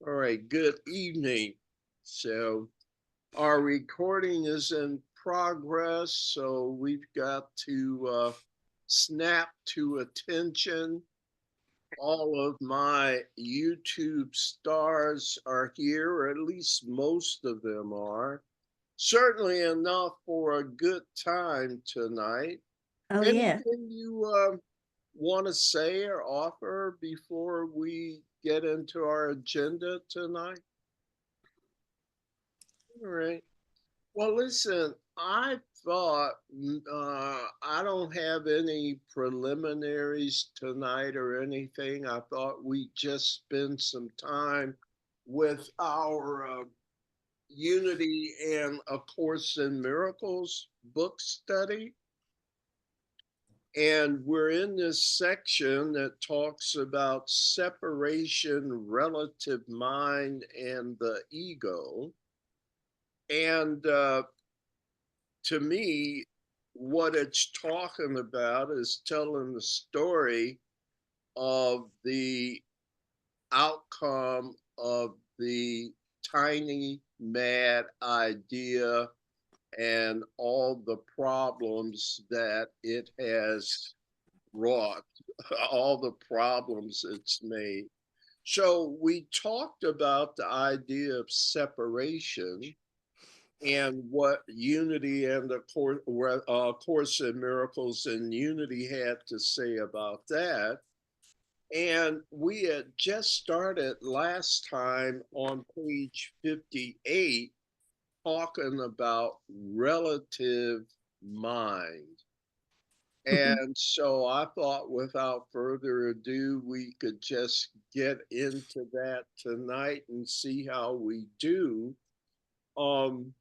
All right, good evening. So, our recording is in progress, so we've got to snap to attention. All of my YouTube stars are here, or at least most of them are. Certainly enough for a good time tonight. Oh, yeah. Anything you want to say or offer before we get into our agenda tonight? All right. Well, listen, I thought I don't have any preliminaries tonight or anything. I thought we'd just spend some time with our Unity and A Course in Miracles book study. And we're in this section that talks about separation, relative mind, and the ego. And to me, what it's talking about is telling the story of the outcome of the tiny mad idea and all the problems that it has wrought, all the problems it's made. So we talked about the idea of separation and what Unity and the Course in Miracles and Unity had to say about that. And we had just started last time on page 58 talking about relative mind. And so I thought without further ado, we could just get into that tonight and see how we do. Um,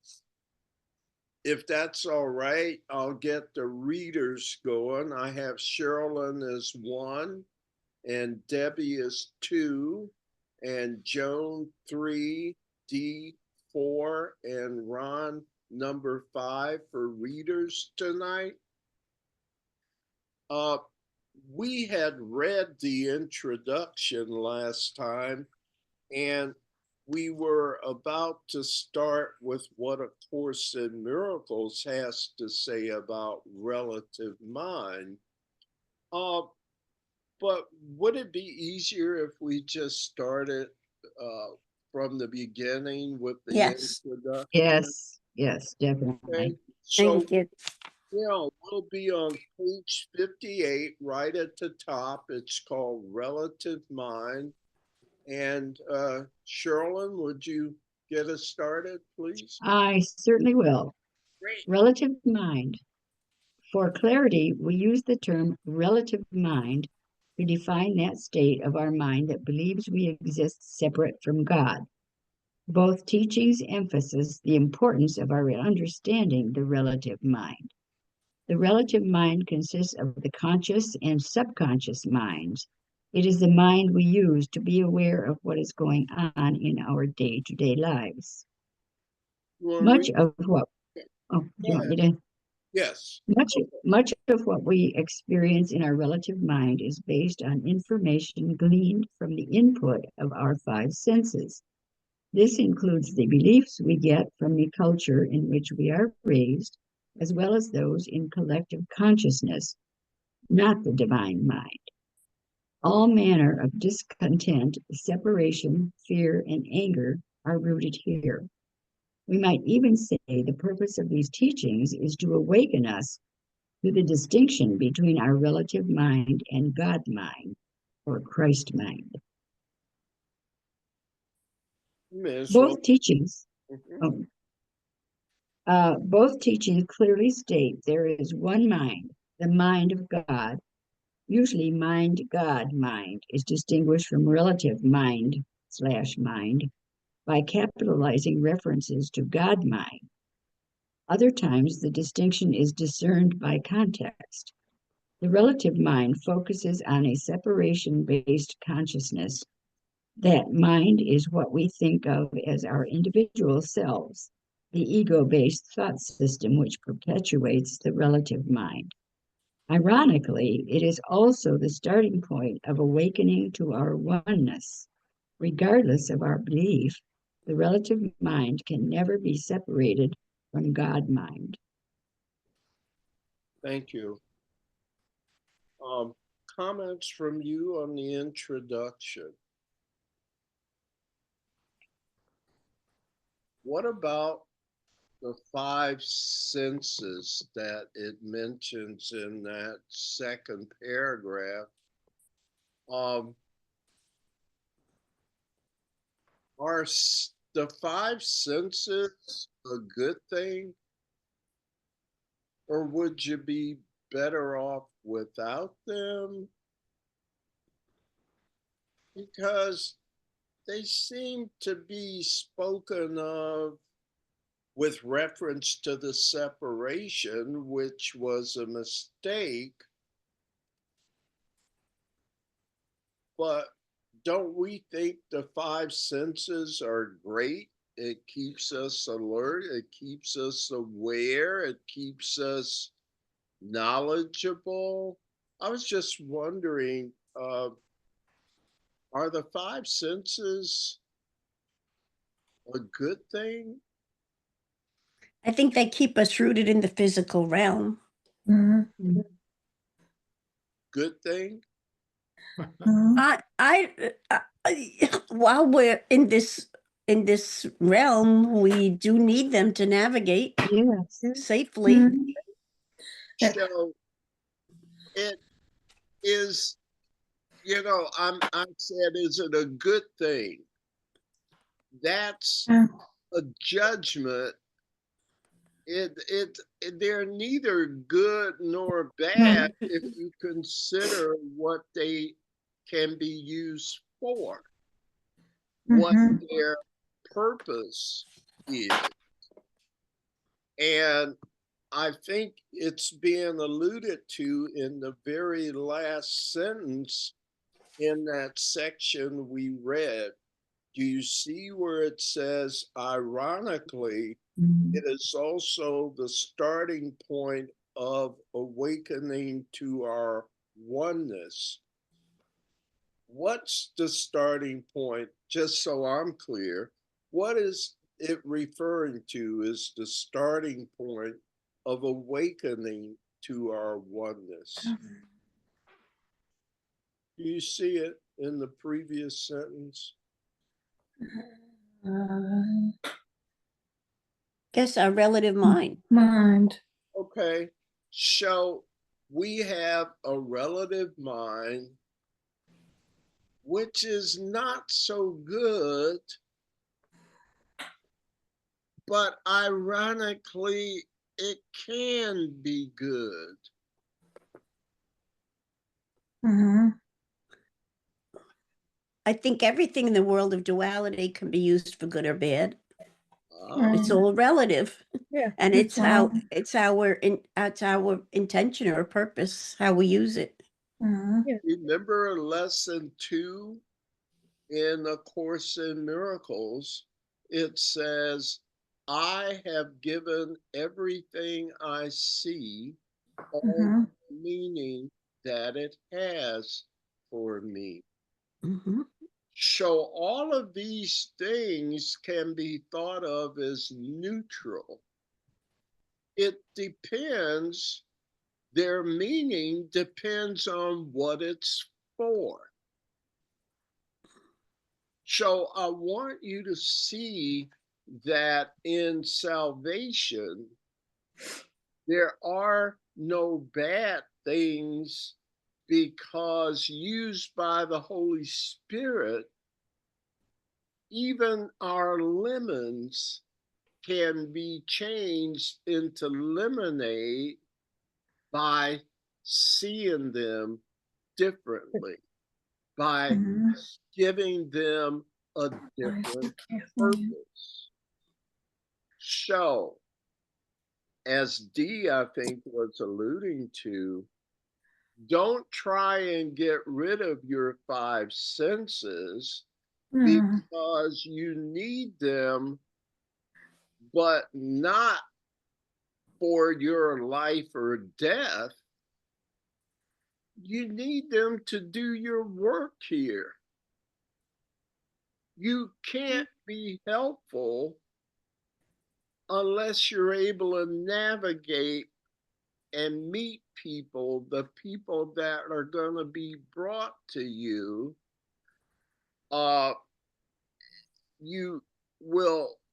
if that's all right, I'll get the readers going. I have Sherilyn as one, and Debbie is two, and Joan three, D four, and Ron number five for readers tonight. Uh, we had read the introduction last time, and we were about to start with what A Course in Miracles has to say about relative mind. Uh, but would it be easier if we just started uh, from the beginning with the Yes. introduction? Yes, definitely. Okay, so Thank you. we'll be on page 58, right at the top. It's called Relative Mind. And Sherilyn, would you get us started, please? I certainly will. Great. Relative mind. For clarity, we use the term relative mind to define that state of our mind that believes we exist separate from God. Both teachings emphasize the importance of our understanding the relative mind. The relative mind consists of the conscious and subconscious minds. It is the mind we use to be aware of what is going on in our day to day lives. You want to Much read? of what, oh, do Go you want ahead. me to? Yes. Much of what we experience in our relative mind is based on information gleaned from the input of our five senses. This includes the beliefs we get from the culture in which we are raised, as well as those in collective consciousness, not the divine mind. All manner of discontent, separation, fear, and anger are rooted here. We might even say the purpose of these teachings is to awaken us to the distinction between our relative mind and God mind or Christ mind. Miss, well, Both teachings, mhm. oh, both teachings clearly state there is one mind, the mind of God. Usually, mind God mind is distinguished from relative mind/mind by capitalizing references to God mind. Other times, the distinction is discerned by context. The relative mind focuses on a separation based consciousness. That mind is what we think of as our individual selves, the ego based thought system which perpetuates the relative mind. Ironically, it is also the starting point of awakening to our oneness. Regardless of our belief, the relative mind can never be separated from God mind. Thank you. Comments from you on the introduction? What about the five senses that it mentions in that second paragraph? Um, are the five senses a good thing, or would you be better off without them? Because they seem to be spoken of with reference to the separation, which was a mistake. But don't we think the five senses are great? It keeps us alert, it keeps us aware, it keeps us knowledgeable. I was just wondering, are the five senses a good thing? I think they keep us rooted in the physical realm. Mm-hmm. Good thing? While we're in this realm, we do need them to navigate safely. Mm-hmm. So it is, I said, is it a good thing? That's a judgment. They're neither good nor bad if you consider what they can be used for, what their purpose is. And I think it's being alluded to in the very last sentence in that section we read. Do you see where it says, ironically, it is also the starting point of awakening to our oneness? What's the starting point? Just so I'm clear, what is it referring to as the starting point of awakening to our oneness? Do you see it in the previous sentence? Guess our relative mind. Okay, so we have a relative mind, which is not so good, but ironically, it can be good. I think everything in the world of duality can be used for good or bad. It's Ah, all relative. Yeah. And it's our intention or purpose, how we use it. remember lesson 2 in A Course in Miracles? It says, I have given everything I see all the meaning that it has for me. So all of these things can be thought of as neutral. It depends, their meaning depends on what it's for. So I want you to see that in salvation, there are no bad things, because used by the Holy Spirit, even our lemons can be changed into lemonade by seeing them differently, by giving them a different purpose. So, as Dee, I think, was alluding to, don't try and get rid of your five senses because you need them, but not for your life or death. You need them to do your work here. you can't be helpful unless you're able to navigate and meet people, the people that are going to be brought to you. You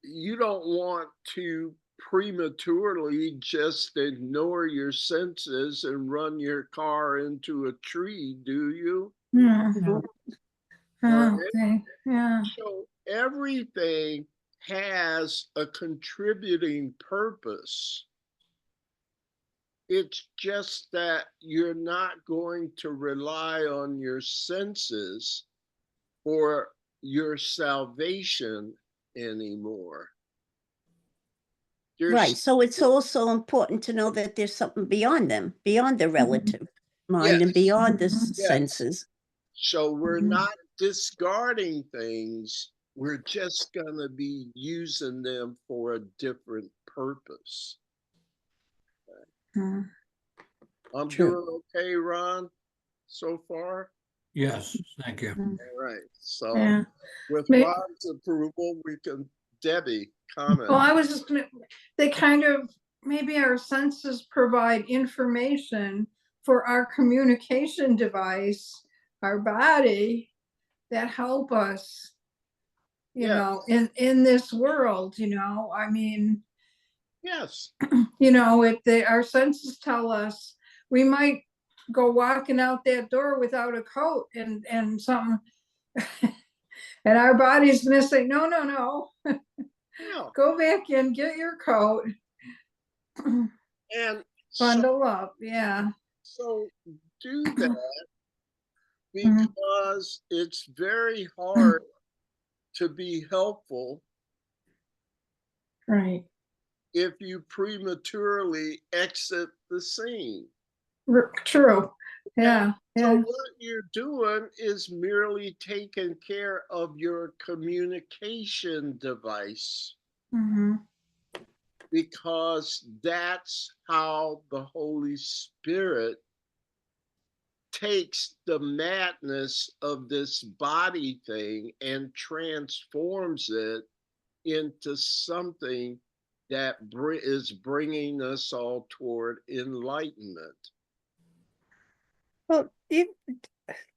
you don't want to prematurely just ignore your senses and run your car into a tree, do you? Yeah. No. Right? Okay. Yeah. So everything has a contributing purpose. It's just that you're not going to rely on your senses for your salvation anymore. Right. There's, So it's also important to know that there's something beyond them, beyond the relative mind and yes, beyond the yes. senses. So we're Mhm. not discarding things. We're just going to be using them for a different purpose. Mhm. I'm True. doing okay, Ron, so far? Yes, thank you. All right. So Yeah. with May- Ron's approval, we can, Debbie, Well, comment. I was just gonna, they kind of, maybe our senses provide information for our communication device, our body, that help us, you Yeah, know, in this world, you know, I mean, yes, you know, if they, our senses tell us, we might go walking out that door without a coat and something, and our body's gonna say, no, no, no, yeah. go back in, get your coat, And bundle up, yeah. so do that Mhm. because it's very hard to be helpful Right, if you prematurely exit the scene. true, Okay? yeah, So yeah. what you're doing is merely taking care of your communication device Mhm. because that's how the Holy Spirit takes the madness of this body thing and transforms it into something that is bringing us all toward enlightenment. Well,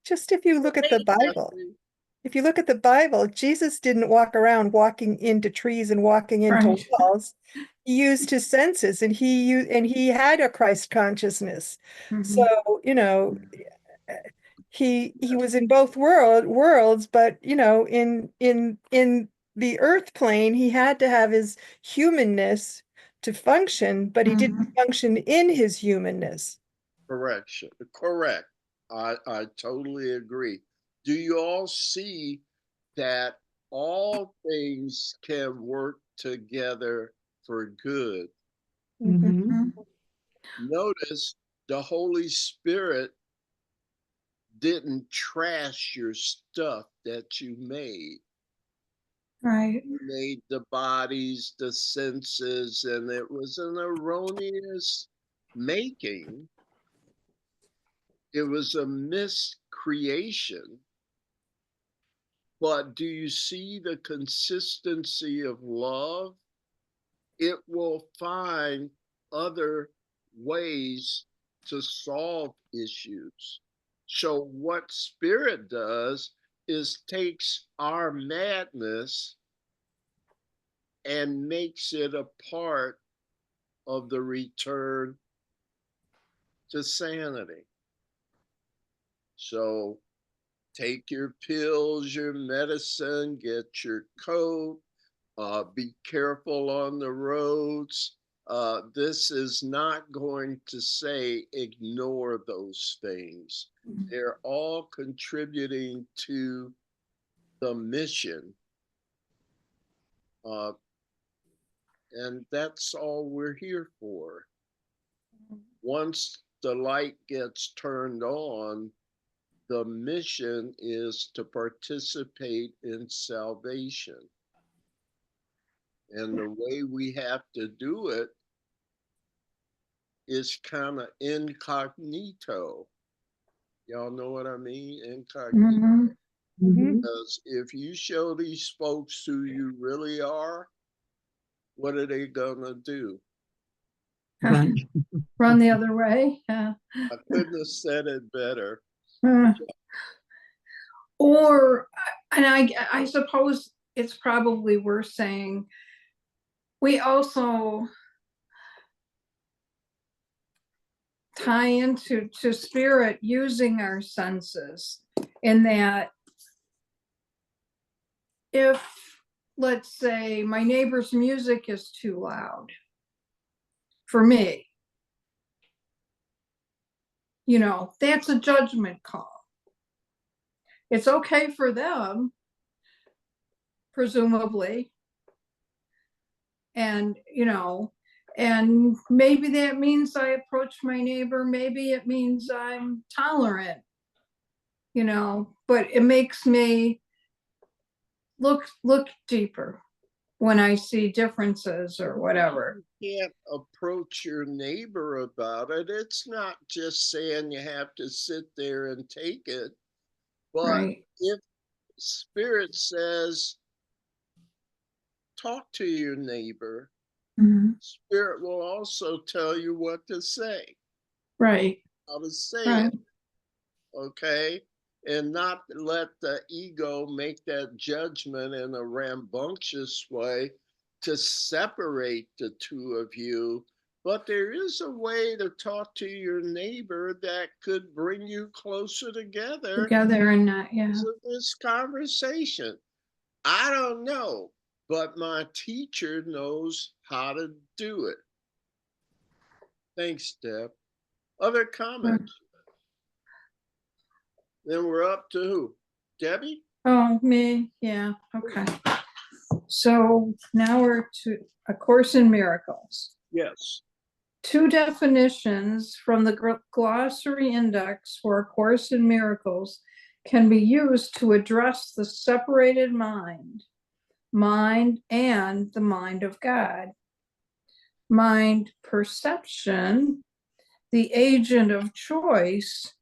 just if you look at the Bible, Definitely. if you look at the Bible, Jesus didn't walk around walking into trees and walking into Right. walls. He used his senses, and he had a Christ consciousness. Mhm. So, he was in both worlds, but in the earth plane, he had to have his humanness to function, but he didn't function in his humanness. Correction. Correct. I totally agree. Do you all see that all things can work together for good? Mhm. Mhm. Notice the Holy Spirit didn't trash your stuff that you made. Right. You made the bodies, the senses, and it was an erroneous making. It was a miscreation. But do you see the consistency of love? It will find other ways to solve issues. So, what spirit does is takes our madness and makes it a part of the return to sanity. So, take your pills, your medicine, get your coat, be careful on the roads. This is not going to say ignore those things. They're all contributing to the mission. Uh, and that's all we're here for. Once the light gets turned on, the mission is to participate in salvation. And the way we have to do it is kind of incognito. Y'all know what I mean? Incognito. Mhm. Mhm. Because if you show these folks who you really are, what are they gonna do? Run. Run the other way. Yeah. I couldn't have said it better. Uh, Or, and I suppose it's probably worth saying, we also tie into spirit using our senses, in that if, let's say, my neighbor's music is too loud for me, that's a judgment call. It's okay for them, presumably, and and maybe that means I approach my neighbor, maybe it means I'm tolerant, but it makes me look deeper when I see differences or whatever. You can't approach your neighbor about it. It's not just saying you have to sit there and take it, but Right. if spirit says, talk to your neighbor, Mhm. spirit will also tell you what to say, Right. how to say Right. it, okay? And not let the ego make that judgment in a rambunctious way to separate the two of you. But there is a way to talk to your neighbor that could bring you closer together Together and not, yeah. because of this conversation. I don't know, but my teacher knows how to do it. Thanks, Deb. Other comments? Then we're up to who? Debbie? Oh, me, yeah, okay. So now we're to A Course in Miracles. Yes. Two definitions from the glossary index for A Course in Miracles can be used to address the separated mind and the mind of God. Mind perception, the agent of choice.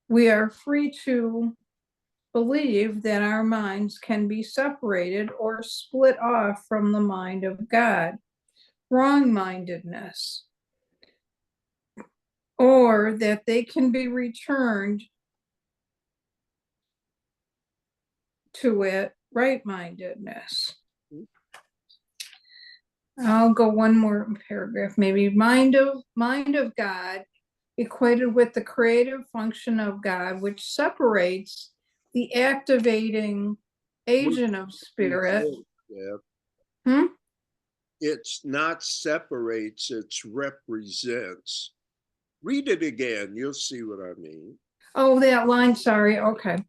We are free to believe that our minds can be separated or split off from the mind of God. Wrong-mindedness, or that they can be returned to it, right-mindedness. I'll go one more paragraph, maybe. Mind of God, equated with the creative function of God, which separates the activating agent of spirit. Yeah. Hmm? It's not separates, it's represents. Read it again, you'll see what I mean. Oh, that line, sorry, okay.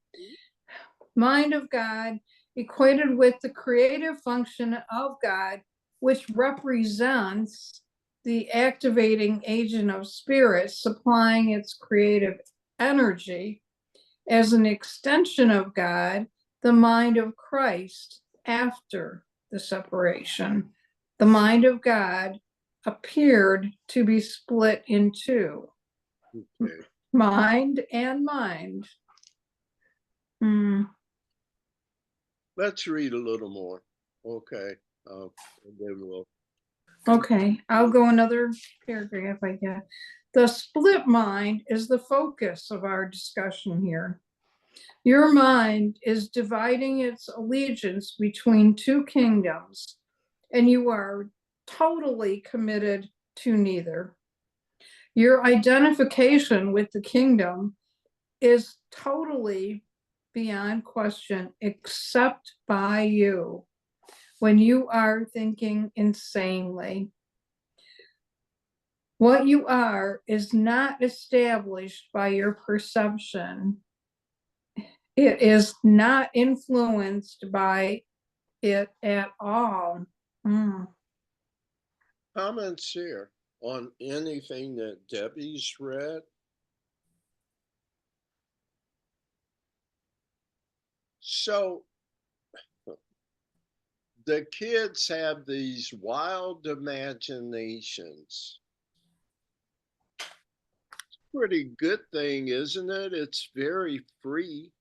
Mind of God, equated with the creative function of God, which represents the activating agent of spirit, supplying its creative energy as an extension of God, the mind of Christ after the separation. The mind of God appeared to be split in two. Okay. Mind and mind. Let's read a little more. Okay. And then we'll. Okay, I'll go another paragraph, I guess. The split mind is the focus of our discussion here. Your mind is dividing its allegiance between two kingdoms, and you are totally committed to neither. Your identification with the kingdom is totally beyond question, except by you, when you are thinking insanely. What you are is not established by your perception. It is not influenced by it at all. Comments here on anything that Debbie's read? So the kids have these wild imaginations. Pretty good thing, isn't it? It's very free.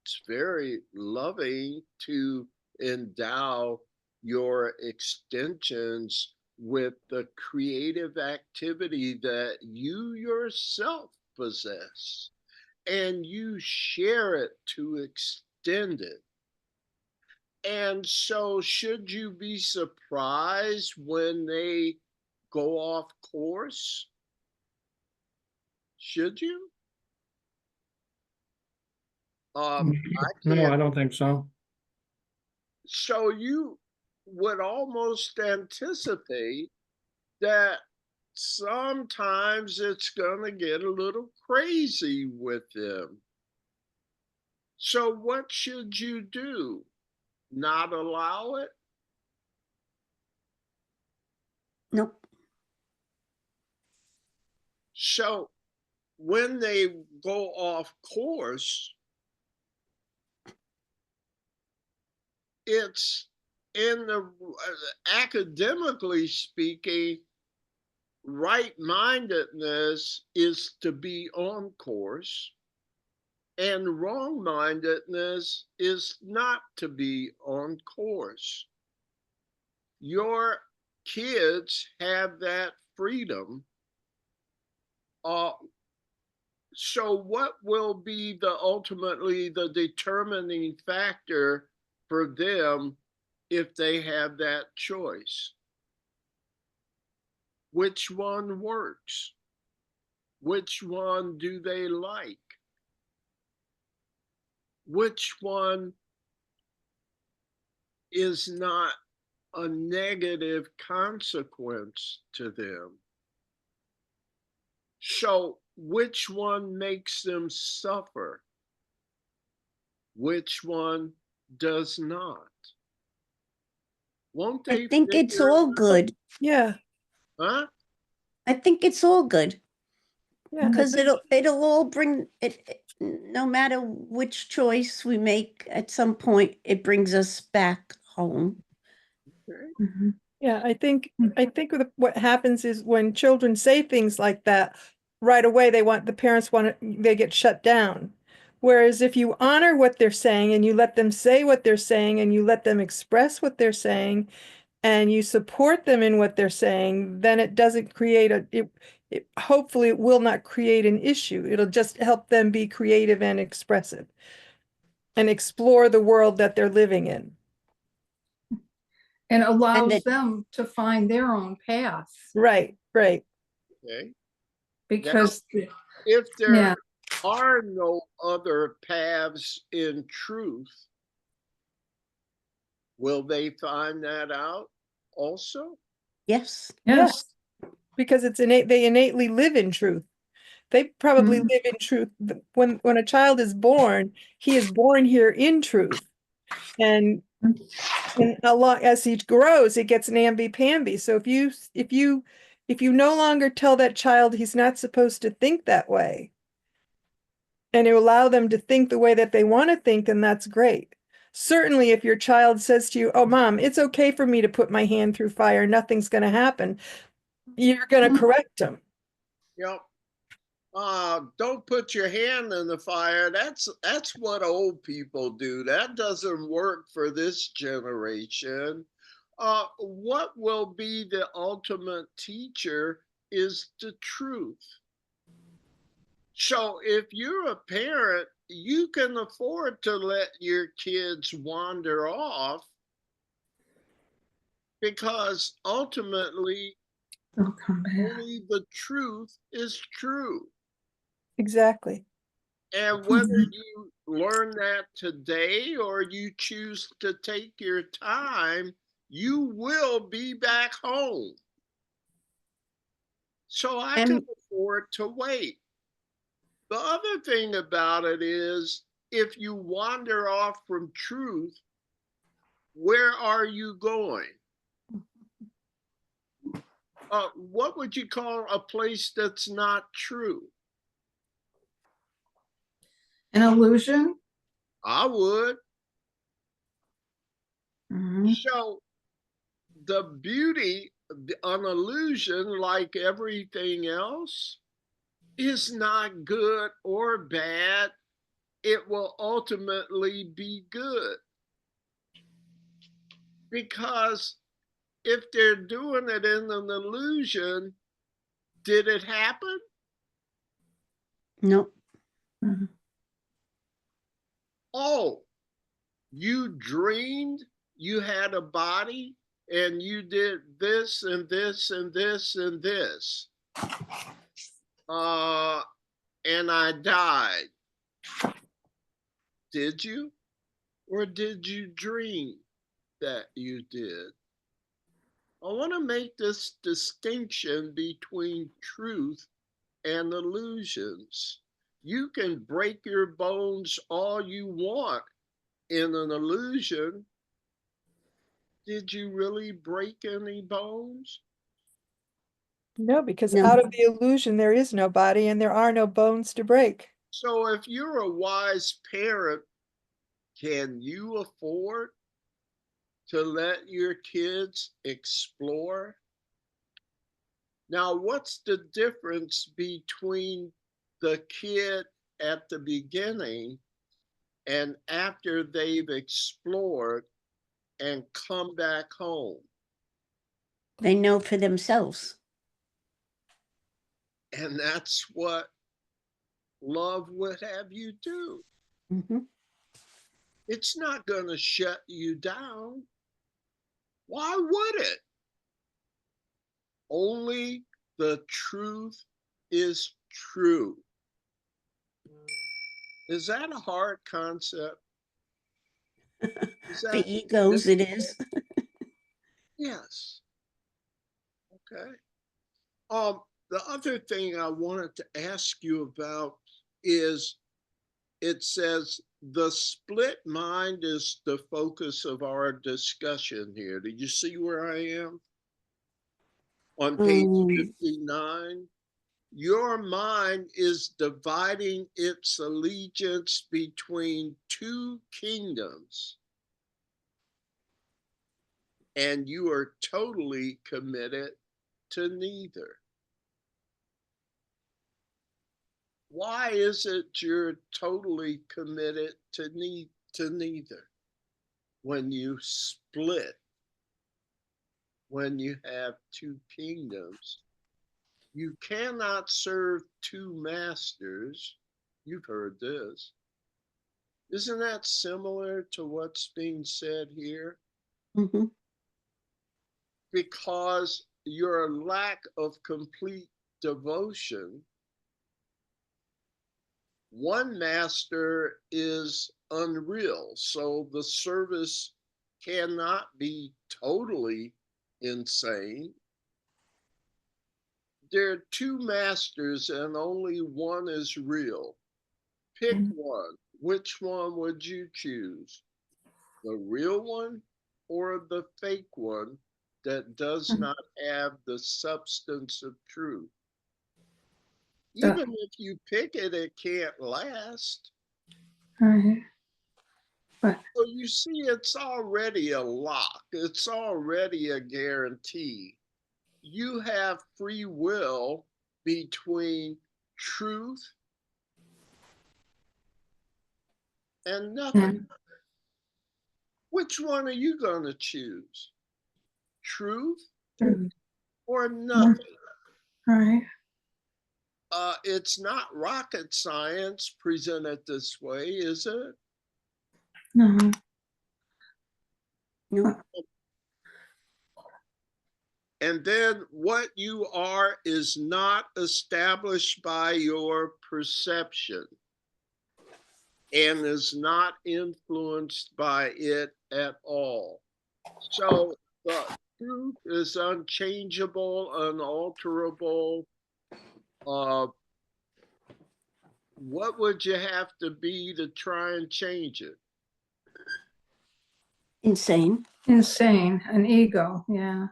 it's very loving to endow your extensions with the creative activity that you yourself possess, and you share it to extend it. And so, should you be surprised when they go off course? Should you? I No, can't. I don't think so. So you would almost anticipate that sometimes it's going to get a little crazy with them. So what should you do? Not allow it? Nope. So when they go off course, it's in the academically speaking, right-mindedness is to be on course, and wrong-mindedness is not to be on course. Your kids have that freedom. So what will be ultimately the determining factor for them if they have that choice? Which one works? Which one do they like? Which one is not a negative consequence to them? So, which one makes them suffer? Which one does not? Won't they I think it's figure all it out? good. Yeah, Huh? I think it's all good yeah. I because think- it'll all bring it, no matter which choice we make, at some point it brings us back home. Okay. Mhm. Yeah, I think what happens is when children say things like that, right away the parents they get shut down. Whereas if you honor what they're saying and you let them say what they're saying and you let them express what they're saying and you support them in what they're saying, then it doesn't create hopefully it will not create an issue. It'll just help them be creative and expressive and explore the world that they're living in. And allows that- them to find their own path Right, right. Okay. because, If there yeah, are no other paths in truth, will they find that out also? Yes. yes. Because it's innate, they innately live in truth. They probably Mhm. live in truth. When a child is born, he is born here in truth. And a lot as he grows, it gets namby-pamby. So if you no longer tell that child he's not supposed to think that way, and you allow them to think the way that they want to think, then that's great. Certainly, if your child says to you, "Oh, mom, it's okay for me to put my hand through fire, nothing's going to happen," you're going to correct them. Yep. Don't put your hand in the fire. That's what old people do. That doesn't work for this generation. What will be the ultimate teacher is the truth. So if you're a parent, you can afford to let your kids wander off because ultimately They'll come back. only the truth is true. Exactly. And whether you learn that today or you choose to take your time, you will be back home. So I can afford to wait. The other thing about it is if you wander off from truth, where are you going? What would you call a place that's not true? An illusion. I would. Mhm. So the beauty, an illusion, like everything else, is not good or bad. it will ultimately be good. Because if they're doing it in an illusion, did it happen? No. Oh, you dreamed you had a body and you did this and this and this and this. And I died. Did you? Or did you dream that you did? I want to make this distinction between truth and illusions. You can break your bones all you want in an illusion. Did you really break any bones? No, because No. out of the illusion, there is no body and there are no bones to break. So if you're a wise parent, can you afford to let your kids explore? Now, what's the difference between the kid at the beginning and after they've explored and come back home? They know for themselves. And that's what love would have you do. Mhm. It's not going to shut you down. Why would it? Only the truth is true. Is that a hard concept? Is For that egos, it is. yes. Okay. The other thing I wanted to ask you about is it says the split mind is the focus of our discussion here. Did you see where I am? On page 59, your mind is dividing its allegiance between two kingdoms, and you are totally committed to neither. Why is it you're totally committed to neither? When you split, when you have two kingdoms, you cannot serve two masters. You've heard this. Isn't that similar to what's being said here? Mhm. Because your lack of complete devotion, one master is unreal. So the service cannot be totally insane. There are two masters and only one is real. Pick one. Which one would you choose? The real one or the fake one that does not have the substance of truth? Even if you pick it, it can't last. Right. But So you see, it's already a lock. It's already a guarantee. You have free will between truth and nothing. Which one are you going to choose? Truth or nothing? right. It's not rocket science presented this way, is it? No. No. And then what you are is not established by your perception and is not influenced by it at all. So the truth is unchangeable, unalterable. What would you have to be to try and change it? Insane. Insane, an ego. Yeah.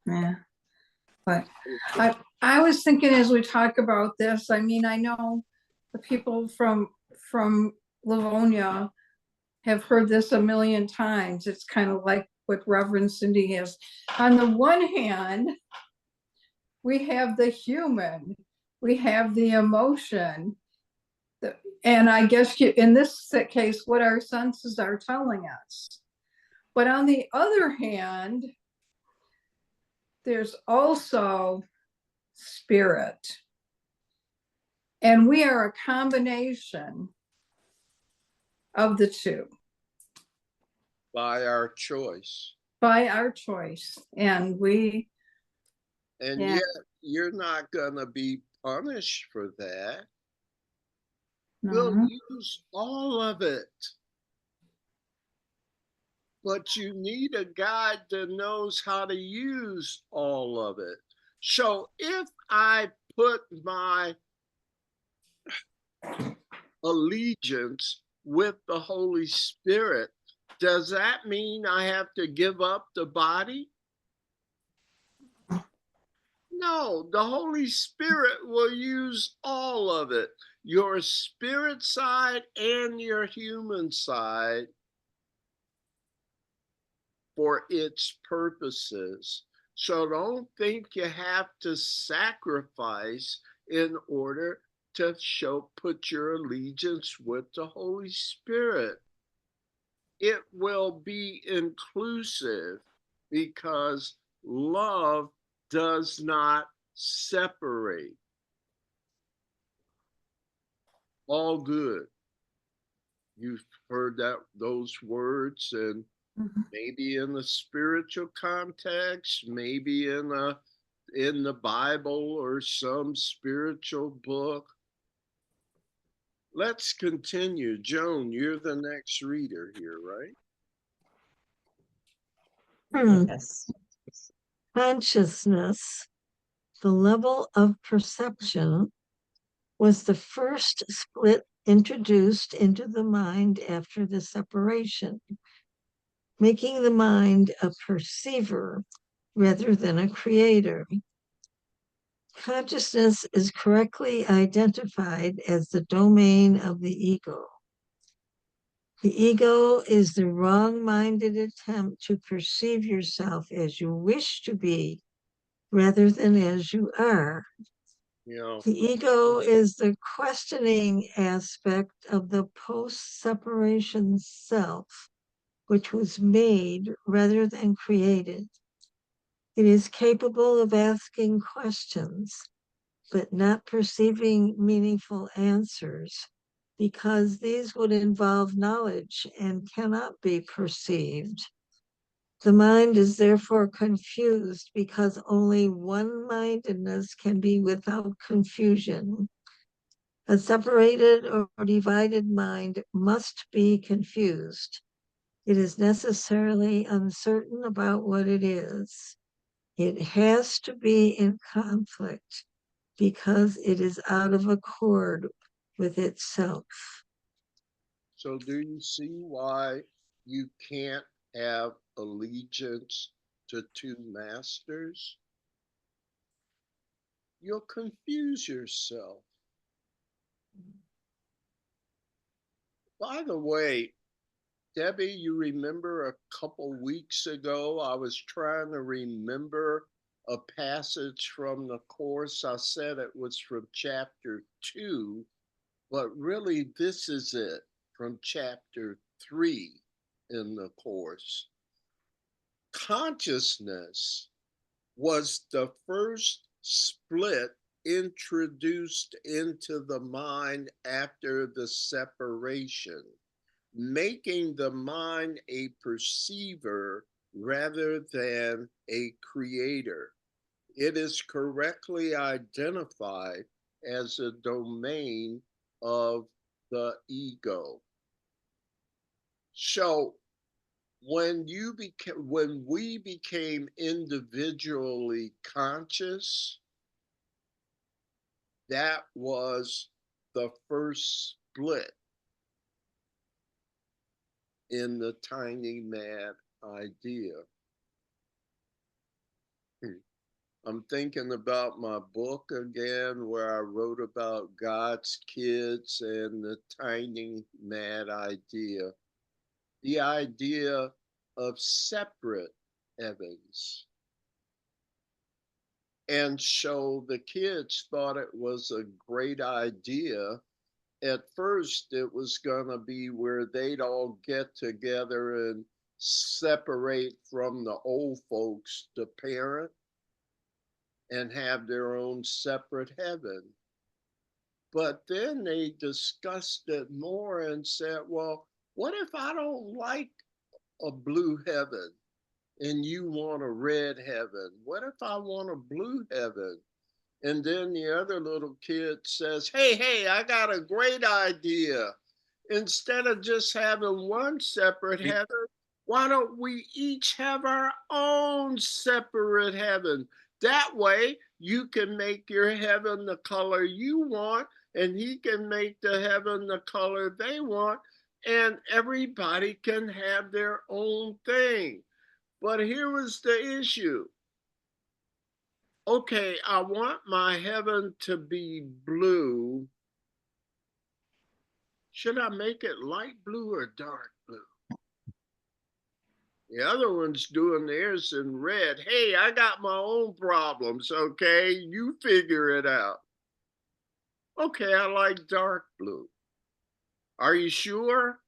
Yeah. But I was thinking as we talk about this, I mean, I know the people from Livonia have heard this a million times. It's kind of like what Reverend Cindy is. On the one hand, we have the human, we have the emotion, And I guess in this case, what our senses are telling us. But on the other hand, there's also spirit. And we are a combination of the two. By our choice. By our choice. And we. And Yeah. yet you're not going to be punished for that. We'll No. use all of it. But you need a guide that knows how to use all of it. So if I put my allegiance with the Holy Spirit, does that mean I have to give up the body? No, the Holy Spirit will use all of it, your spirit side and your human side, for its purposes. So don't think you have to sacrifice in order to put your allegiance with the Holy Spirit. It will be inclusive because love does not separate. All good. You've heard those words, and maybe in the spiritual context, maybe in the Bible or some spiritual book. Let's continue. Joan, you're the next reader here, right? Yes. Consciousness, the level of perception, was the first split introduced into the mind after the separation, making the mind a perceiver rather than a creator. Consciousness is correctly identified as the domain of the ego. The ego is the wrong-minded attempt to perceive yourself as you wish to be rather than as you are. Yeah. The ego is the questioning aspect of the post-separation self, which was made rather than created. It is capable of asking questions, but not perceiving meaningful answers, because these would involve knowledge and cannot be perceived. The mind is therefore confused because only one-mindedness can be without confusion. A separated or divided mind must be confused. It is necessarily uncertain about what it is. It has to be in conflict because it is out of accord with itself. So do you see why you can't have allegiance to two masters? You'll confuse yourself. By the way, Debbie, you remember a couple weeks ago, I was trying to remember a passage from the course. I said it was from chapter 2, but really this is it, from chapter 3 in the course. Consciousness was the first split introduced into the mind after the separation, making the mind a perceiver rather than a creator. It is correctly identified as a domain of the ego. So when we became individually conscious, that was the first split in the tiny mad idea. I'm thinking about my book again, where I wrote about God's kids and the tiny mad idea. The idea of separate heavens. And so the kids thought it was a great idea at first it was gonna be where they'd all get together and separate from the old folks, the parent, and have their own separate heaven. But then they discussed it more and said, well, what if I don't like a blue heaven and you want a red heaven? What if I want a blue heaven? And then the other little kid says, hey, I got a great idea. Instead of just having one separate heaven, why don't we each have our own separate heaven? That way you can make your heaven the color you want, and he can make the heaven the color they want, and everybody can have their own thing. But here was the issue. Okay, I want my heaven to be blue. Should I make it light blue or dark blue? The other one's doing theirs in red. Hey, I got my own problems, okay? You figure it out. Okay, I like dark blue. Are you sure?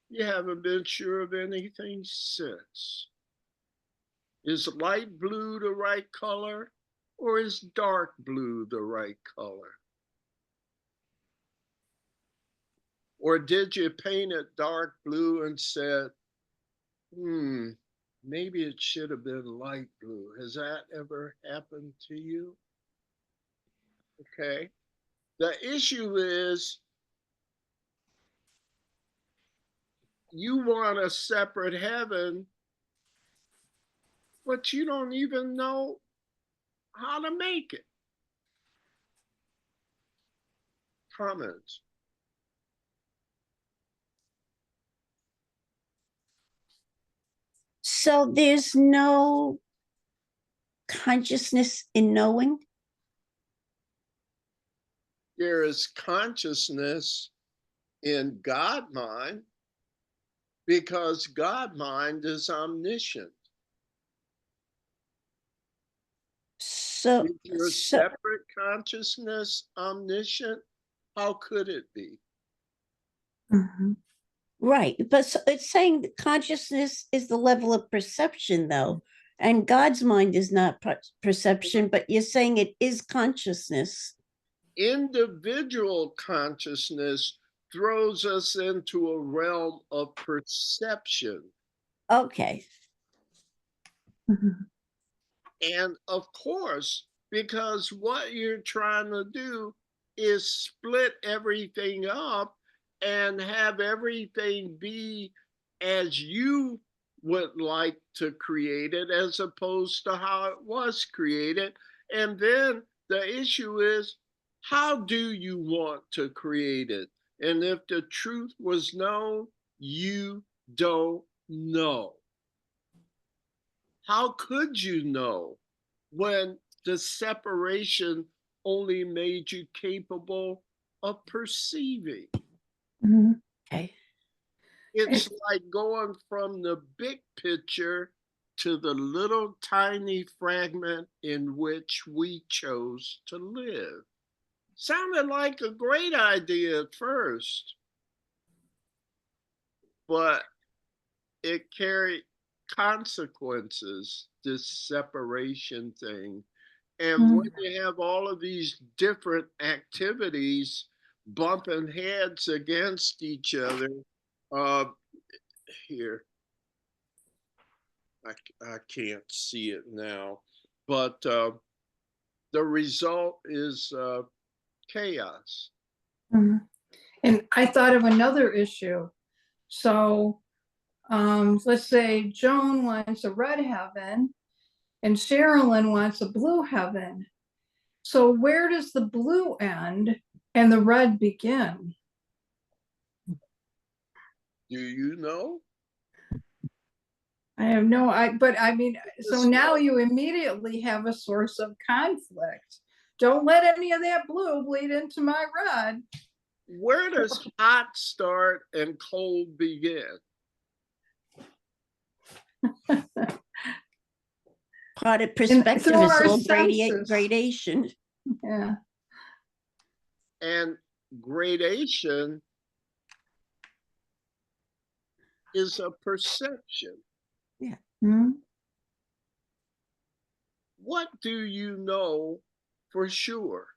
You haven't been sure of anything since. Is light blue the right color, or is dark blue the right color? Or did you paint it dark blue and said, maybe it should have been light blue? Has that ever happened to you? Okay. The issue is you want a separate heaven, but you don't even know how to make it. Comments? So there's no consciousness in knowing? There is consciousness in God mind because God mind is omniscient. So, Is your separate consciousness omniscient? How could it be? Right, but it's saying that consciousness is the level of perception, though, and God's mind is not perception, but you're saying it is consciousness. Individual consciousness throws us into a realm of perception. Okay. And of course, because what you're trying to do is split everything up and have everything be as you would like to create it as opposed to how it was created. And then the issue is, how do you want to create it? And if the truth was known, you don't know. How could you know when the separation only made you capable of perceiving? Okay. It's like going from the big picture to the little tiny fragment in which we chose to live. Sounded like a great idea at first, but it carried consequences, this separation thing. And when you have all of these different activities bumping heads against each other, here, I can't see it now, but the result is chaos. And I thought of another issue. So let's say Joan wants a red heaven and Sherilyn wants a blue heaven. So where does the blue end and the red begin? Do you know? I have no, but I mean, so now you immediately have a source of conflict. Don't let any of that blue bleed into my red. Where does hot start and cold begin? Part of perspective through is our all senses. gradation. Yeah. And gradation is a perception. Hmm? What do you know for sure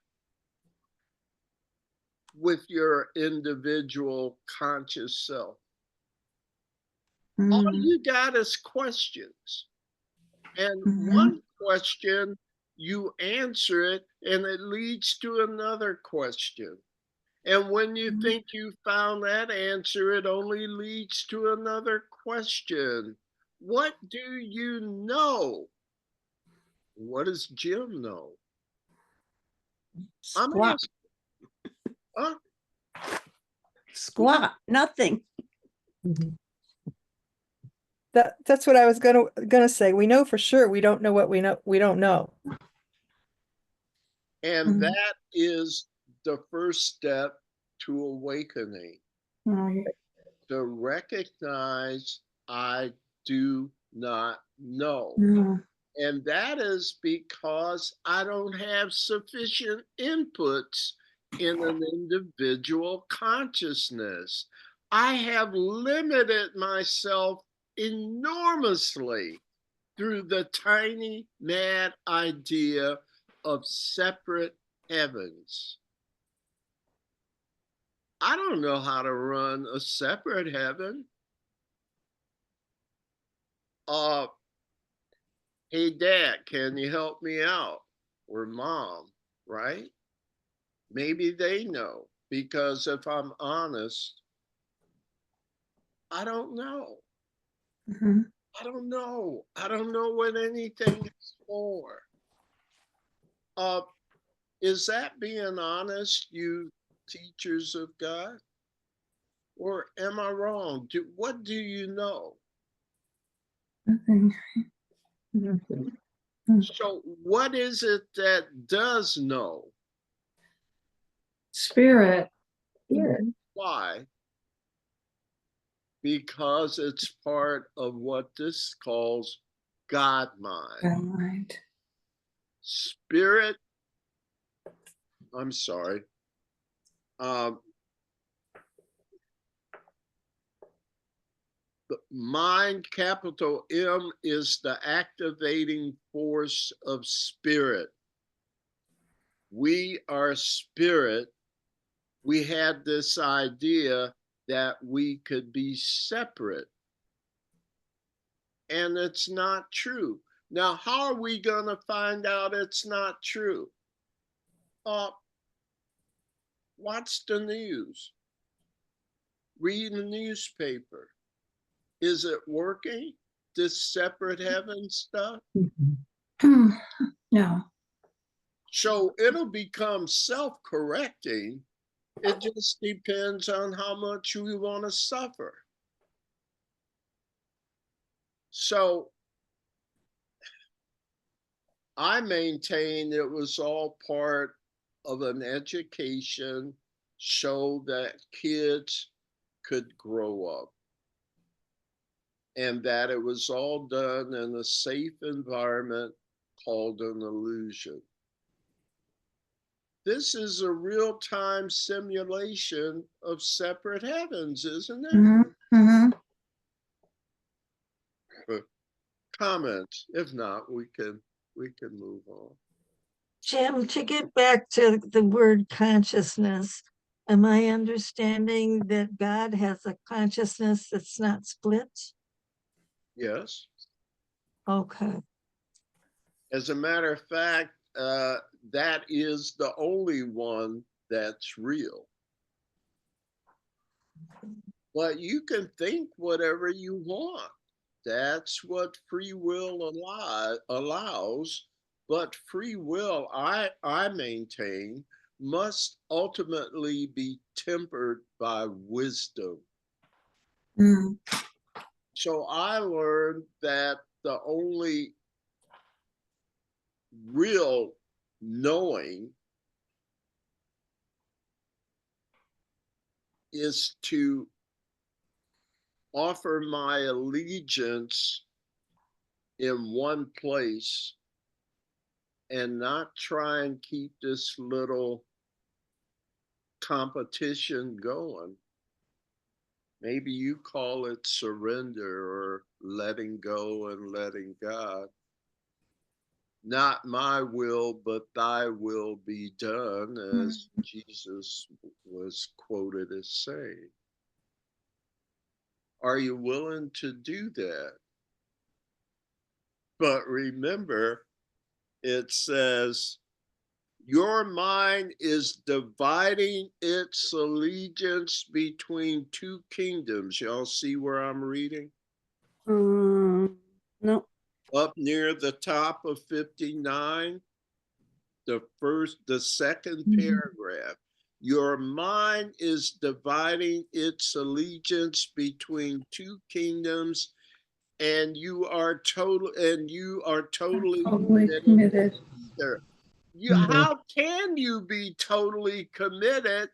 with your individual conscious self? All Hmm. you got is questions. And Mhm. one question, you answer it, and it leads to another question. And when you Mhm. think you found that answer, it only leads to another question. What do you know? What does Jim know? I'm Squat, asking, huh? squat, nothing. That's what I was gonna say. We know for sure we don't know what we don't know. And Mhm. that is the first step to awakening, Right. to recognize I do not know. Yeah. And that is because I don't have sufficient inputs in an individual consciousness. I have limited myself enormously through the tiny, mad idea of separate heavens. I don't know how to run a separate heaven. Uh, hey, Dad, can you help me out? Or Mom, right? Maybe they know, because if I'm honest, I don't know. Mhm. I don't know. I don't know what anything is for. Uh, is that being honest, you teachers of God? Or am I wrong? What do you know? Nothing. Nothing. So, what is it that does know? Spirit. Here. Why? Because it's part of what this calls God mind. Right. Spirit, I'm sorry. Um, the mind, capital M, is the activating force of spirit. We are spirit. We had this idea that we could be separate, and it's not true. Now, how are we going to find out it's not true? Watch the news, read the newspaper. Is it working? This separate heaven stuff? No. So it'll become self-correcting. It just depends on how much we want to suffer. So I maintain it was all part of an education so that kids could grow up, and that it was all done in a safe environment called an illusion. This is a real-time simulation of separate heavens, isn't it? Mm-hmm. Comments? If not, we can move on. Jim, to get back to the word consciousness, am I understanding that God has a consciousness that's not split? Yes. Okay. As a matter of fact, that is the only one that's real. But you can think whatever you want. That's what free will allows. But free will, I maintain, must ultimately be tempered by wisdom. Mm. So I learned that the only real knowing is to offer my allegiance in one place and not try and keep this little competition going. Maybe you call it surrender or letting go and letting God. Not my will, but thy will be done, as Jesus was quoted as saying. Are you willing to do that? But remember, it says, your mind is dividing its allegiance between two kingdoms. Y'all see where I'm reading? No. Up near the top of 59, the second paragraph. Your mind is dividing its allegiance between two kingdoms, and you are totally committed. either. How can you be totally committed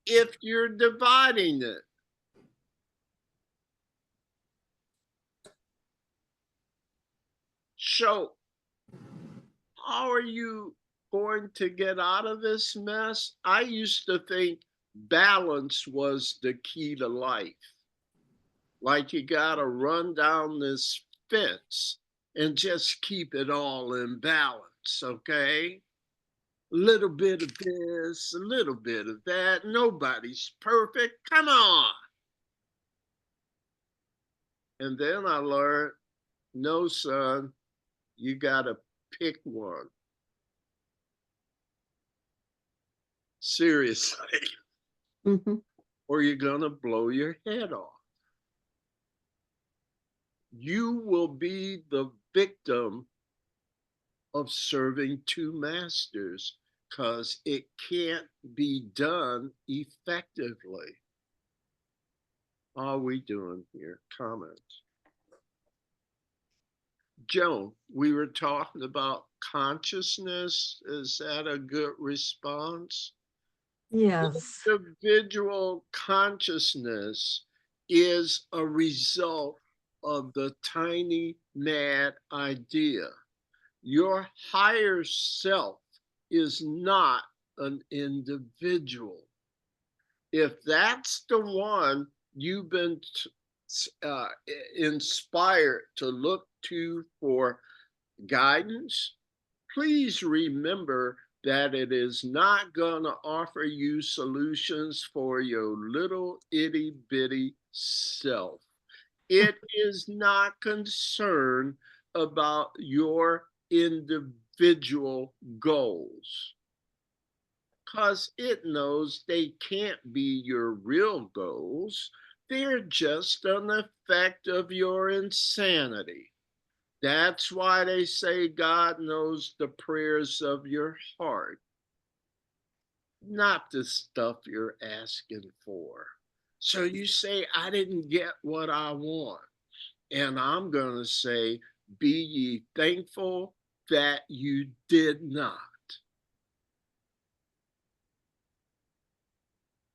if you're dividing it? So, how are you going to get out of this mess? I used to think balance was the key to life. Like you got to run down this fence and just keep it all in balance, okay? A little bit of this, a little bit of that. Nobody's perfect. Come on. And then I learned, no, son, you got to pick one. Seriously. Or you're going to blow your head off. You will be the victim of serving two masters because it can't be done effectively. How are we doing here? Comments? Joan, we were talking about consciousness. Is that a good response? Yes. Individual consciousness is a result of the tiny mad idea. Your higher self is not an individual. If that's the one you've been inspired to look to for guidance, please remember that it is not going to offer you solutions for your little itty bitty self. It is not concerned about your individual goals because it knows they can't be your real goals. They're just an effect of your insanity. That's why they say God knows the prayers of your heart, not the stuff you're asking for. So you say, I didn't get what I want. And I'm going to say, be ye thankful that you did not.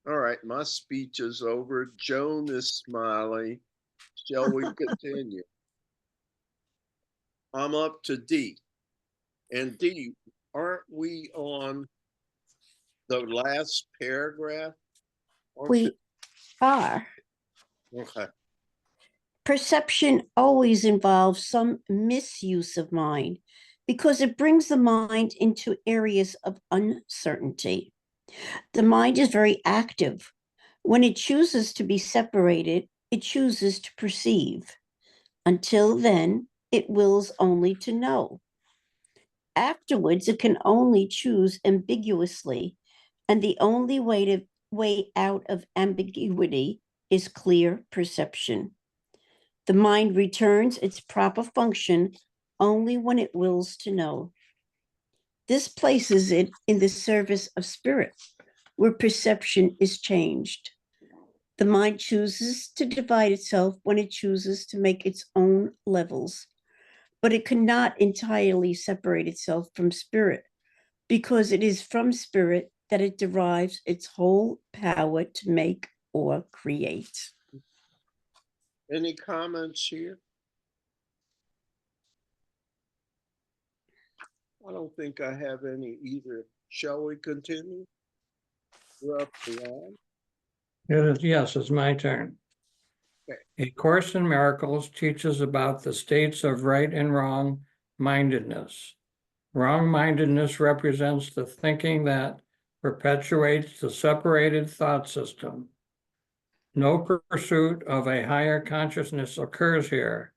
All right, my speech is over. Joan is smiling. Shall we continue? I'm up to D. And D, aren't we on the last paragraph? We are. Okay. Perception always involves some misuse of mind because it brings the mind into areas of uncertainty. The mind is very active. When it chooses to be separated, it chooses to perceive. Until then, it wills only to know. Afterwards, it can only choose ambiguously, and the only way out of ambiguity is clear perception. The mind returns its proper function only when it wills to know. This places it in the service of spirit, where perception is changed. The mind chooses to divide itself when it chooses to make its own levels, but it cannot entirely separate itself from spirit because it is from spirit that it derives its whole power to make or create. Any comments here? I don't think I have any either. Shall we continue? You're up, Ron. Yes, it's my turn. Okay. A Course in Miracles teaches about the states of right and wrong mindedness. Wrong-mindedness represents the thinking that perpetuates the separated thought system. No pursuit of a higher consciousness occurs here.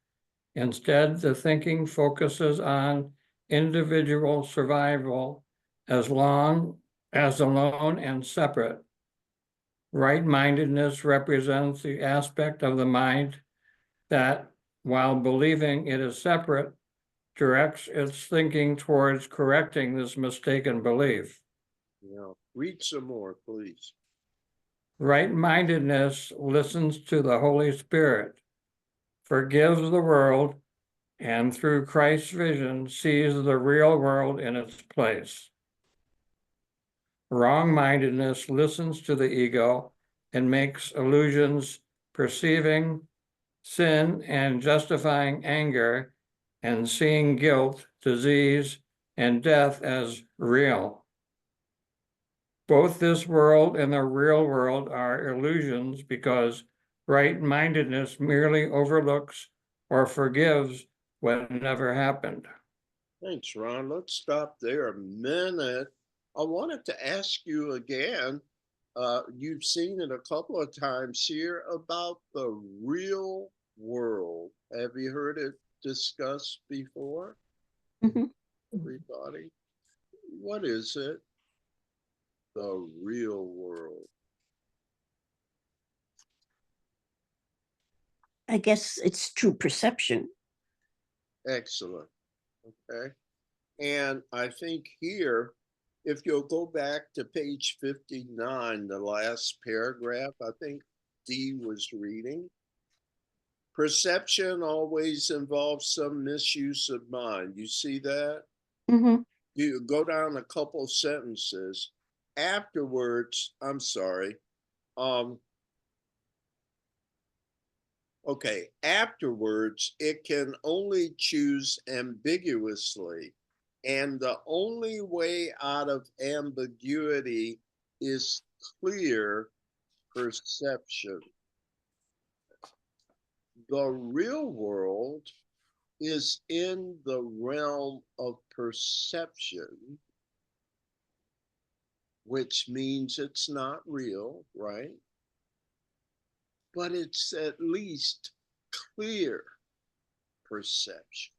Instead, the thinking focuses on individual survival as alone and separate. Right-mindedness represents the aspect of the mind that, while believing it is separate, directs its thinking towards correcting this mistaken belief. Yeah. Read some more, please. Right-mindedness listens to the Holy Spirit, forgives the world, and through Christ's vision sees the real world in its place. Wrong-mindedness listens to the ego and makes illusions, perceiving sin and justifying anger, and seeing guilt, disease, and death as real. Both this world and the real world are illusions because right-mindedness merely overlooks or forgives what never happened. Thanks, Ron. Let's stop there a minute. I wanted to ask you again, you've seen it a couple of times here about the real world. Have you heard it discussed before? Mhm. Everybody? What is it? The real world. I guess it's true perception. Excellent. Okay. And I think here, if you'll go back to page 59, the last paragraph, I think Dee was reading. Perception always involves some misuse of mind. You see that? Mhm. You go down a couple sentences. Afterwards, I'm sorry. Okay, afterwards, it can only choose ambiguously. And the only way out of ambiguity is clear perception. The real world is in the realm of perception, which means it's not real, right? But it's at least clear perception.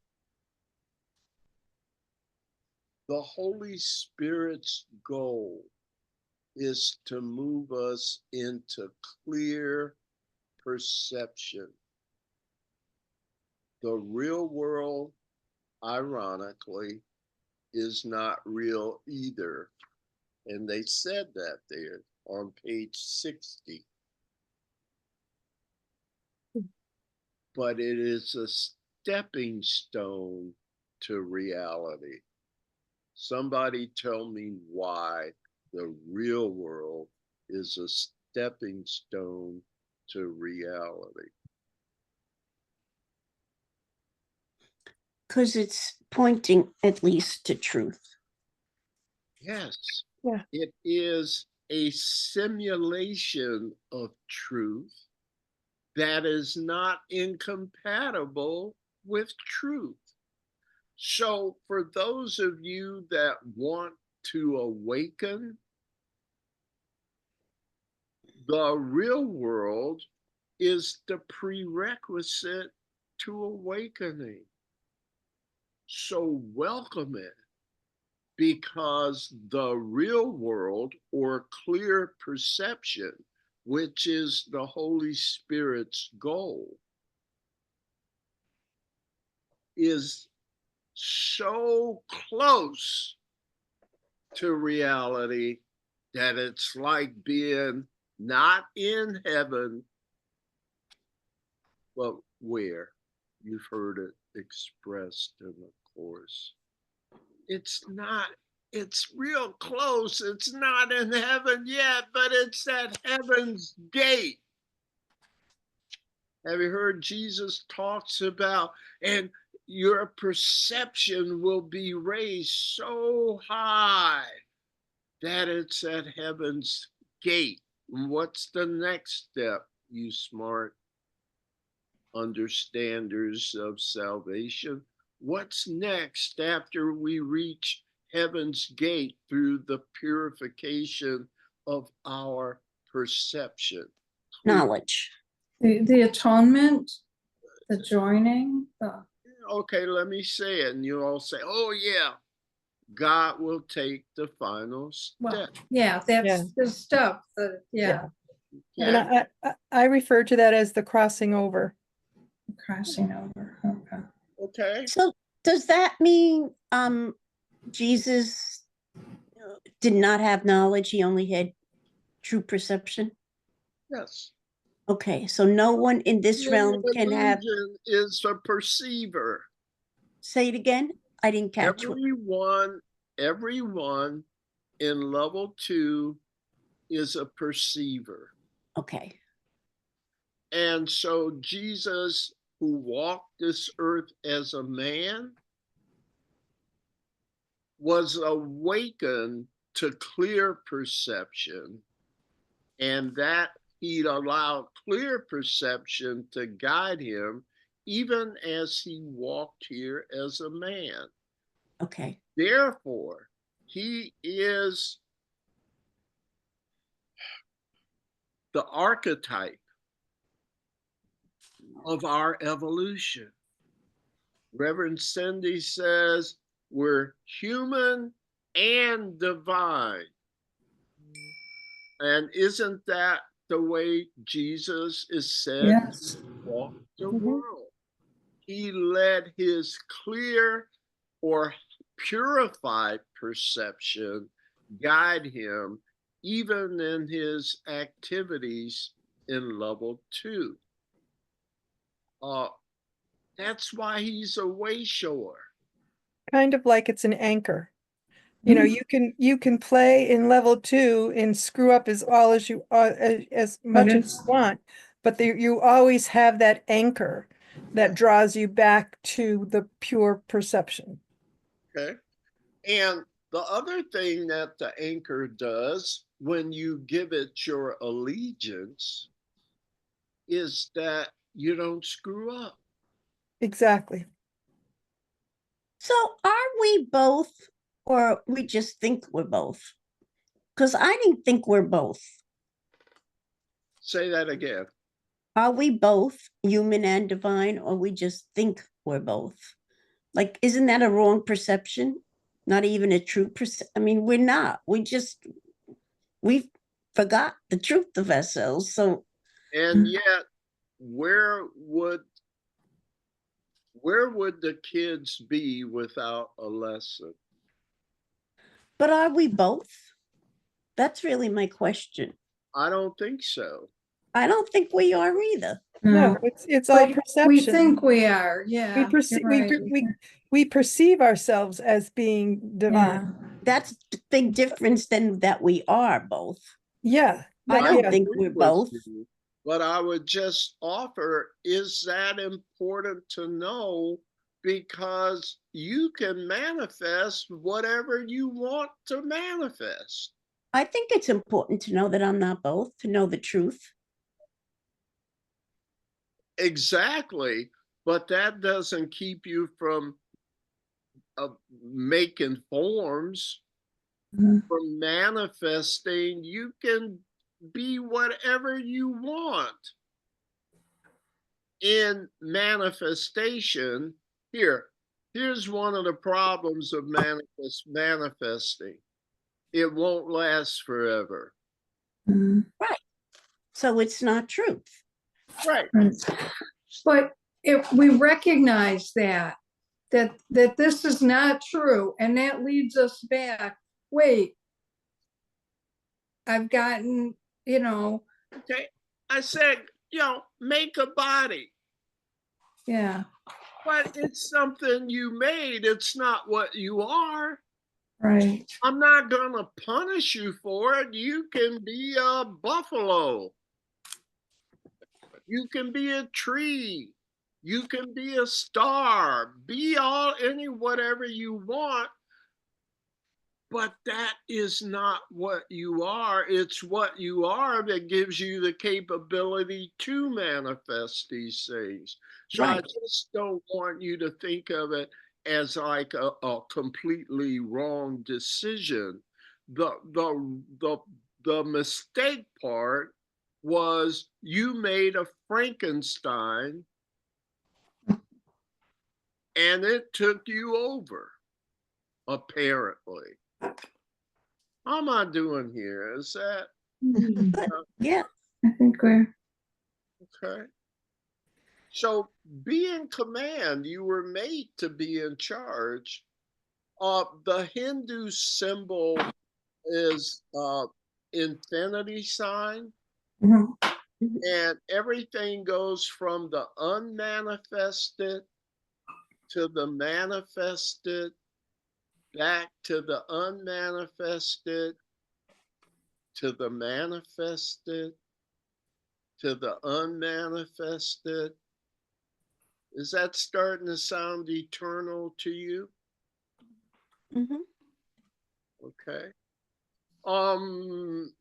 The Holy Spirit's goal is to move us into clear perception. The real world, ironically, is not real either. And they said that there on page 60. But it is a stepping stone to reality. Somebody tell me why the real world is a stepping stone to reality. Because it's pointing at least to truth. Yes, Yeah. it is a simulation of truth that is not incompatible with truth. So, for those of you that want to awaken, the real world is the prerequisite to awakening. So, welcome it, because the real world, or clear perception, which is the Holy Spirit's goal, is so close to reality that it's like being not in heaven, but where? You've heard it expressed in the Course. It's not, it's real close. It's not in heaven yet, but it's at heaven's gate. Have you heard Jesus talks about, and your perception will be raised so high that it's at heaven's gate. What's the next step, you smart understanders of salvation? What's next after we reach heaven's gate through the purification of our perception? Knowledge. The atonement, the joining, Okay, let me say it, and you all say, oh yeah, God will take the final well, step. yeah, that's Yeah. the stuff that, yeah, And Yeah. I refer to that as the crossing over. crossing over. Okay. Okay. So does that mean Jesus did not have knowledge, he only had true perception? Yes. Okay, so no one in this The realm can have, illusion is a perceiver. say it again? I didn't catch what. Everyone in level 2 is a perceiver. Okay. And so Jesus, who walked this earth as a man, was awakened to clear perception, and that he allowed clear perception to guide him even as he walked here as a man. Okay. Therefore, he is the archetype of our evolution. Reverend Cindy says we're human and divine. And isn't that the way Jesus is said Yes. to walk the Mhm. world? He let his clear or purified perception guide him even in his activities in level 2. That's why he's a way shower. Kind of like it's an anchor. You know, you can play in level 2 and screw up as much as you want, but you always have that anchor that draws you back to the pure perception. Okay. And the other thing that the anchor does when you give it your allegiance is that you don't screw up. Exactly. So are we both, or we just think we're both? Because I didn't think we're both. Say that again. Are we both human and divine, or we just think we're both? Like, isn't that a wrong perception? Not even a true perception. I mean, we're not. We forgot the truth of ourselves. So, And yet, where would the kids be without a lesson? but are we both? That's really my question. I don't think so. I don't think we are either. No, it's all But perception. we think we are, we yeah. perceive you're right. we perceive ourselves as being divine. That's the big difference than that we are both. Yeah. I don't yeah. think agree we're with both. you, but I would just offer, is that important to know? Because you can manifest whatever you want to manifest. I think it's important to know that I'm not both, to know the truth. Exactly. But that doesn't keep you from making forms, Mhm. from manifesting. You can be whatever you want in manifestation. Here's one of the problems of manifesting. It won't last forever. Mhm. So it's not truth. Right. But if we recognize that this is not true, and that leads us back, wait, I've gotten, Okay. I said, make a body. yeah, But it's something you made. It's not what you are. right. I'm not going to punish you for it. You can be a buffalo. You can be a tree. You can be a star. Be whatever you want. But that is not what you are. It's what you are that gives you the capability to manifest these things. So I Right. just don't want you to think of it as like a completely wrong decision. The mistake part was you made a Frankenstein and it took you over, apparently. How am I doing here? Is that But yeah, I think we're, okay? So be in command. You were made to be in charge. The Hindu symbol is infinity sign, mhm. and everything goes from the unmanifested to the manifested, back to the unmanifested, to the manifested, to the unmanifested. Is that starting to sound eternal to you? mhm. Okay.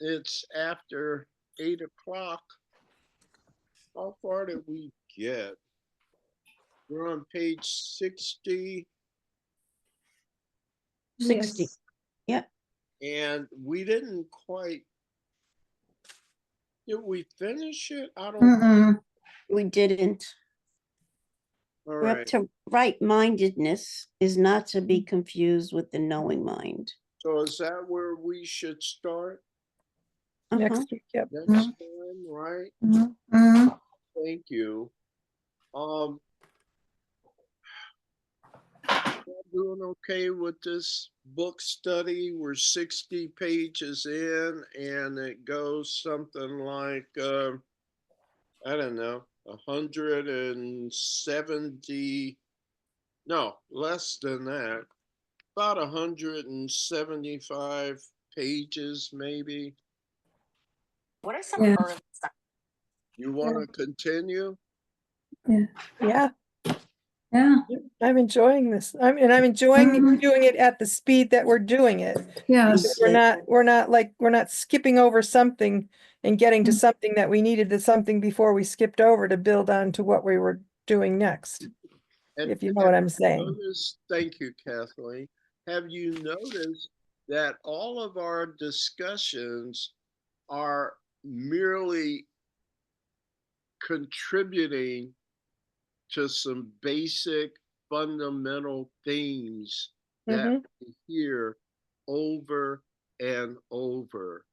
It's after 8 o'clock. How far did we get? We're on page 60, 60. Yes. Yep. and we didn't quite. Did we finish it? I don't. Mm-mm. We didn't. All We're up right. to right-mindedness is not to be confused with the knowing mind. So is that where we should start Uh-huh. Next week, yep. next time? Right. Mhm. Thank you. Um, doing okay with this book study. We're 60 pages in, and it goes something like I don't know, 170, no, less than that, about 175 pages maybe. What are some Yeah. early signs? You want to continue? Yeah, Yeah, I'm enjoying this. I'm enjoying Mhm. doing it at the speed that we're doing it. yes, Because we're not skipping over something and getting to something that we needed to something before we skipped over to build on to what we were doing next. And If you know what I'm saying. thank you, Kathleen. Have you noticed that all of our discussions are merely contributing to some basic fundamental themes that Mhm. we hear over and over?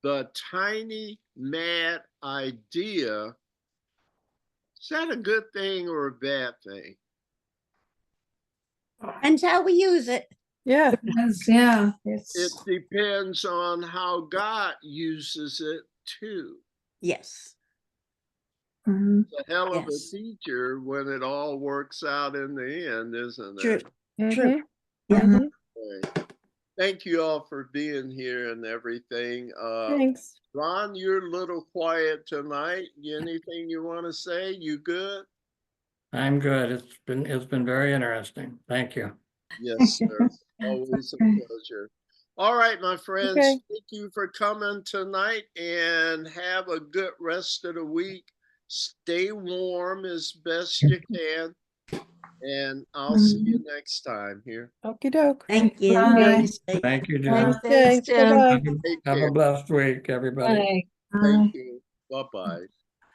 The tiny mad idea, is that a good thing or a bad thing? And how we use it. Yeah, yes, yeah, It it's, depends on how God uses it too. Yes. mhm. It's a hell of a Yes. teacher when it all works out in the end, isn't True. it? True. Mhm. Yeah. Mhm. Okay. Thank you all for being here and everything. Thanks. Ron, you're a little quiet tonight. Anything you want to say? You good? I'm good. It's been very interesting. Thank you. Yes, sir. Always a Okay. pleasure. All right, my friends. Okay. Thank you for coming tonight and have a good rest of the week. Stay warm as best you can. And I'll see you next time here. Okie doke. Thank you. Bye. Stay Thank you, Jim. Thanks, Okay, Jim. bye-bye. Have Take a care. blessed week, everybody. Bye. Thank you. Bye-bye.